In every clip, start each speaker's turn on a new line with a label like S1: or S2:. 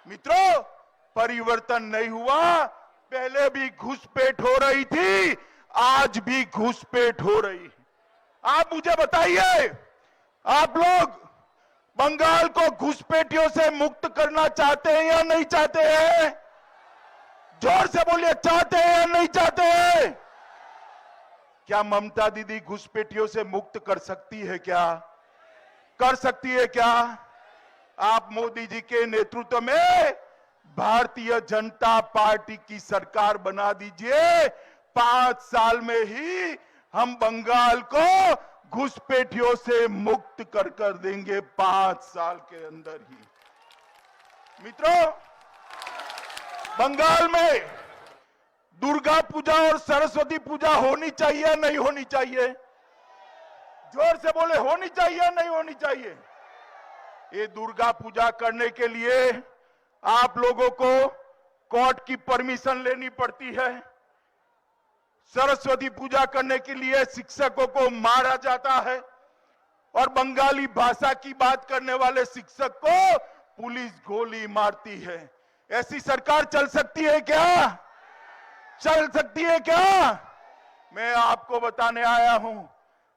S1: मित्रों, परिवर्तन नहीं हुआ। पहले भी घुसपैठ हो रही थी, आज भी घुसपैठ हो रही है। आप मुझे बताइए, आप लोग बंगाल को घुसपैठियों से मुक्त करना चाहते हैं या नहीं चाहते हैं? जोर से बोलिए, चाहते हैं या नहीं चाहते हैं? क्या ममता दीदी घुसपैठियों से मुक्त कर सकती है? क्या कर सकती है? क्या आप मोदी जी के नेतृत्व में भारतीय जनता पार्टी की सरकार बना दीजिए। 5 साल में ही हम बंगाल को घुसपैठियों से मुक्त कर देंगे, 5 साल के अंदर ही। मित्रों, बंगाल में दुर्गा पूजा और सरस्वती पूजा होनी चाहिए या नहीं होनी चाहिए? जोर से बोले, होनी चाहिए या नहीं होनी चाहिए? ये दुर्गा पूजा करने के लिए आप लोगों को कोर्ट की परमिशन लेनी पड़ती है। सरस्वती पूजा करने के लिए शिक्षकों को मारा जाता है और बंगाली भाषा की बात करने वाले शिक्षक को पुलिस गोली मारती है। ऐसी सरकार चल सकती है क्या? चल सकती है क्या? मैं आपको बताने आया हूं,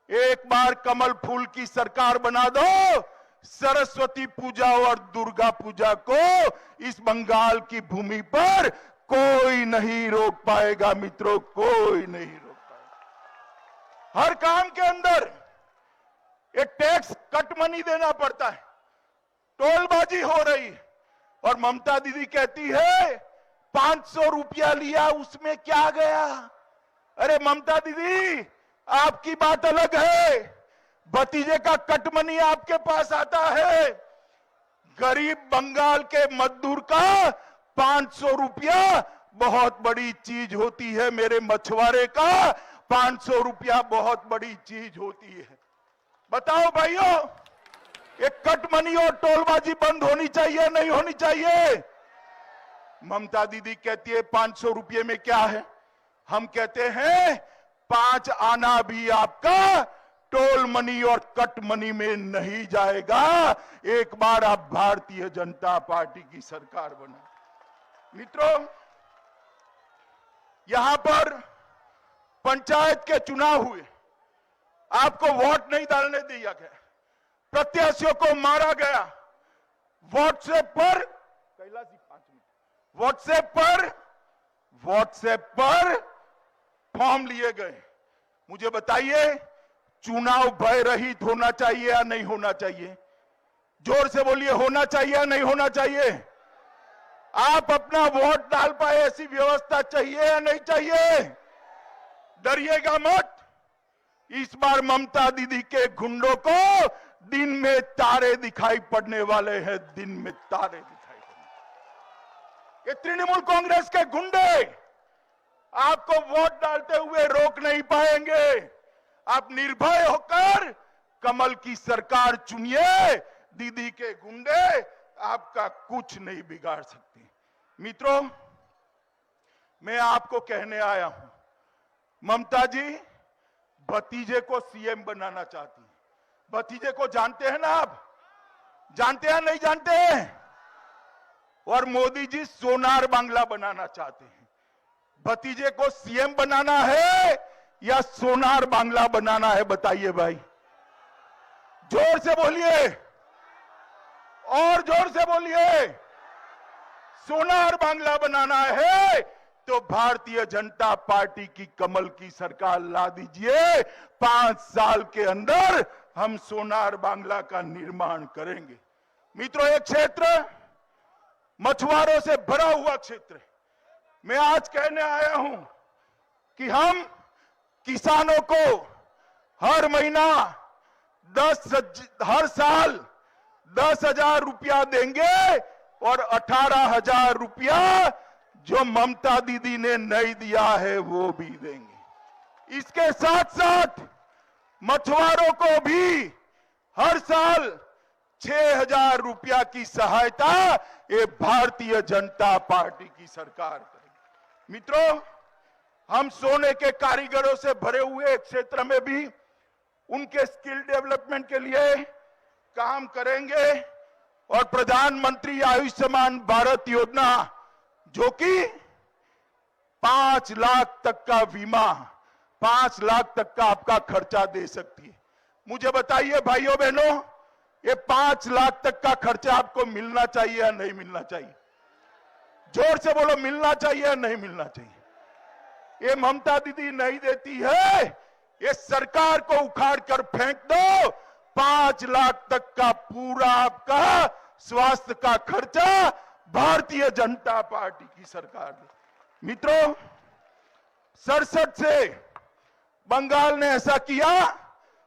S1: एक बार कमल फूल की सरकार बना दो, सरस्वती पूजा और दुर्गा पूजा को इस बंगाल की भूमि पर कोई नहीं रोक पाएगा। मित्रों, कोई नहीं रोक पाएगा। हर काम के अंदर ये टैक्स कट मनी देना पड़ता है, टोलबाजी हो रही है और ममता दीदी कहती है 500 रुपया लिया, उसमें क्या गया? अरे ममता दीदी, आपकी बात अलग है, भतीजे का कटमनी आपके पास आता है। गरीब बंगाल के मजदूर का 500 रुपया बहुत बड़ी चीज होती है। मेरे मछुआरे का 500 रुपया बहुत बड़ी चीज होती है। बताओ भाइयों, ये कटमनी और टोलबाजी बंद होनी चाहिए नहीं होनी चाहिए? ममता दीदी कहती है 500 रुपये में क्या है? हम कहते हैं 5 आना भी आपका टोल मनी और कट मनी में नहीं जाएगा। एक बार आप भारतीय जनता पार्टी की सरकार बना। मित्रों, यहां पर पंचायत के चुनाव हुए, आपको वोट नहीं डालने दिया गया, प्रत्याशियों को मारा गया। व्हाट्सएप पर कैलाशी 5 मिनट व्हाट्सएप पर फॉर्म लिए गए। मुझे बताइए, चुनाव भय रहित होना चाहिए या नहीं होना चाहिए? जोर से बोलिए, होना चाहिए या नहीं होना चाहिए? आप अपना वोट डाल पाए ऐसी व्यवस्था चाहिए या नहीं चाहिए? डरिएगा मत। इस बार ममता दीदी के गुंडों को दिन में तारे दिखाई पड़ने वाले हैं, दिन में तारे दिखाई पड़ने। ये तृणमूल कांग्रेस के गुंडे आपको वोट डालते हुए रोक नहीं पाएंगे। आप निर्भय होकर कमल की सरकार चुनिए, दीदी के गुंडे आपका कुछ नहीं बिगाड़ सकते। मित्रों, मैं आपको कहने आया हूं, ममता जी भतीजे को सीएम बनाना चाहती है। भतीजे को जानते हैं ना आप? जानते हैं नहीं जानते हैं? और मोदी जी सोनार बांग्ला बनाना चाहते हैं। भतीजे को सीएम बनाना है या सोनार बांग्ला बनाना है? बताइए भाई, जोर से बोलिए और जोर से बोलिए। सोनार बांग्ला बनाना है तो भारतीय जनता पार्टी की कमल की सरकार ला दीजिए। 5 साल के अंदर हम सोनार बांग्ला का निर्माण करेंगे। मित्रों, एक क्षेत्र मछुआरों से भरा हुआ क्षेत्र है। मैं आज कहने आया हूं कि हम किसानों को हर महीना हर साल 10,000 रुपया देंगे और 18,000 रुपया जो ममता दीदी ने नहीं दिया है वो भी देंगे। इसके साथ साथ मछुआरों को भी हर साल 6,000 रुपया की सहायता ये भारतीय जनता पार्टी की सरकार करेगी। मित्रों, हम सोने के कारीगरों से भरे हुए क्षेत्र में भी उनके स्किल डेवलपमेंट के लिए काम करेंगे और और प्रधानमंत्री आयुष्मान भारत योजना, जो कि 5 लाख तक का बीमा, 5 लाख तक का आपका खर्चा दे सकती है। मुझे बताइए भाइयों बहनों, ये 5 लाख तक का खर्चा आपको मिलना चाहिए या नहीं मिलना चाहिए? जोर से बोलो, मिलना चाहिए या नहीं मिलना चाहिए? ये ममता दीदी नहीं देती है, ये सरकार को उखाड़ कर फेंक दो। 5 लाख तक का पूरा आपका स्वास्थ्य का खर्चा भारतीय जनता पार्टी की सरकार ने। मित्रों, 67 से बंगाल ने ऐसा किया,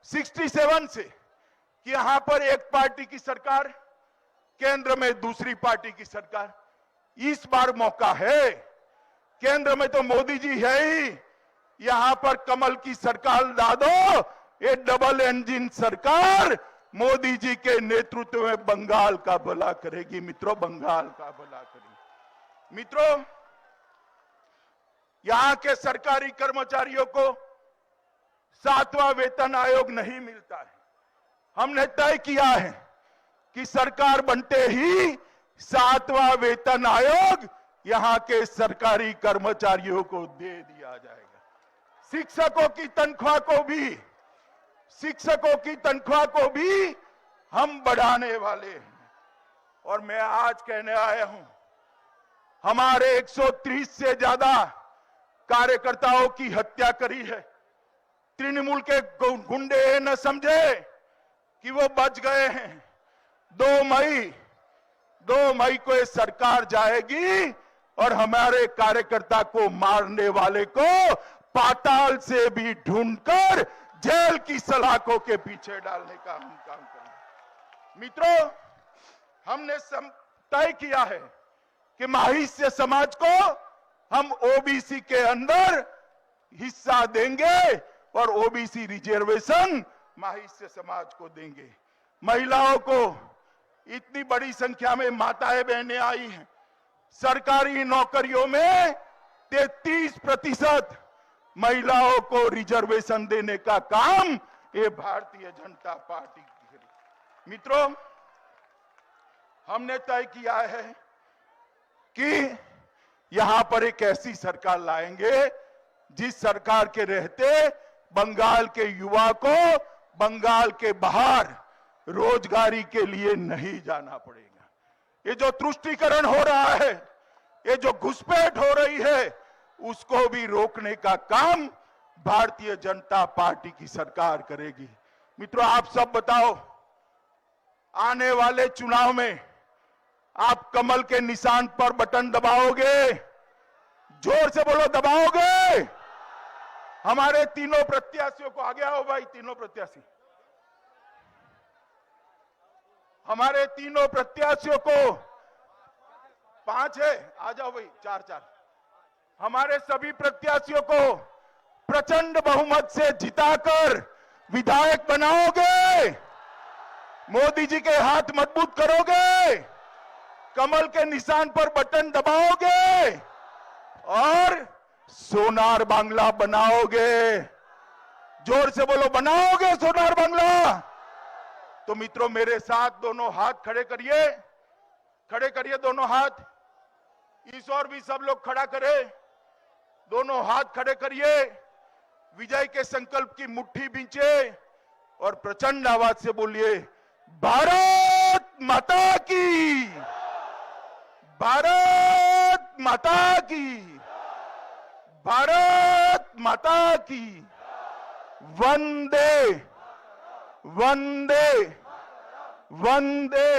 S1: 67 से कि यहां पर एक पार्टी की सरकार, केंद्र में दूसरी पार्टी की सरकार। इस बार मौका है, केंद्र में तो मोदी जी है ही, यहां पर कमल की सरकार ला दो। ये डबल इंजन सरकार मोदी जी के नेतृत्व में बंगाल का भला करेगी। मित्रों, बंगाल का भला करेगी। मित्रों, यहां के सरकारी कर्मचारियों को 7वां वेतन आयोग नहीं मिलता है। हमने तय किया है कि सरकार बनते ही 7वां वेतन आयोग यहां के सरकारी कर्मचारियों को दे दिया जाएगा। शिक्षकों की तनख्वाह को भी हम बढ़ाने वाले हैं। और मैं आज कहने आया हूं, हमारे 130 से ज्यादा कार्यकर्ताओं की हत्या करी है। तृणमूल के गुंडे न समझे कि वो बच गए हैं। 2 मई को ये सरकार जाएगी और हमारे कार्यकर्ता को मारने वाले को पाताल से भी ढूंढकर जेल की सलाखों के पीछे डालने का हम काम करेंगे। मित्रों, हमने तय किया है कि महाइष्य समाज को हम ओबीसी के अंदर हिस्सा देंगे और ओबीसी रिजर्वेशन महाइष्य समाज को देंगे। महिलाओं को इतनी बड़ी संख्या में माताएं बहनें आई हैं। सरकारी नौकरियों में 33% महिलाओं को रिजर्वेशन देने का काम ये भारतीय जनता पार्टी की करेगी। मित्रों, हमने तय किया है कि यहां पर एक ऐसी सरकार लाएंगे जिस सरकार के रहते बंगाल के युवा को बंगाल के बाहर रोजगारी के लिए नहीं जाना पड़ेगा। ये जो तुष्टीकरण हो रहा है, ये जो घुसपैठ हो रही है, उसको भी रोकने का काम भारतीय जनता पार्टी की सरकार करेगी। मित्रों, आप सब बताओ, आने वाले चुनाव में आप कमल के निशान पर बटन दबाओगे? जोर से बोलो, दबाओगे? हमारे तीनों प्रत्याशियों को, आगे आओ भाई, तीनों प्रत्याशी, हमारे तीनों प्रत्याशियों को 5 है, आ जाओ भाई, 4-4। हमारे सभी प्रत्याशियों को प्रचंड बहुमत से जिताकर विधायक बनाओगे? मोदी जी के हाथ मजबूत करोगे? कमल के निशान पर बटन दबाओगे और सोनार बांग्ला बनाओगे? जोर से बोलो, बनाओगे सोनार बांग्ला? तो मित्रों, मेरे साथ दोनों हाथ खड़े करिए, खड़े करिए दोनों हाथ। इस और भी सब लोग खड़ा करें, दोनों हाथ खड़े करिए। विजय के संकल्प की मुट्ठी बींचे और प्रचंड आवाज से बोलिए, भारत माता की, भारत माता की, भारत माता की। वंदे वंदे वंदे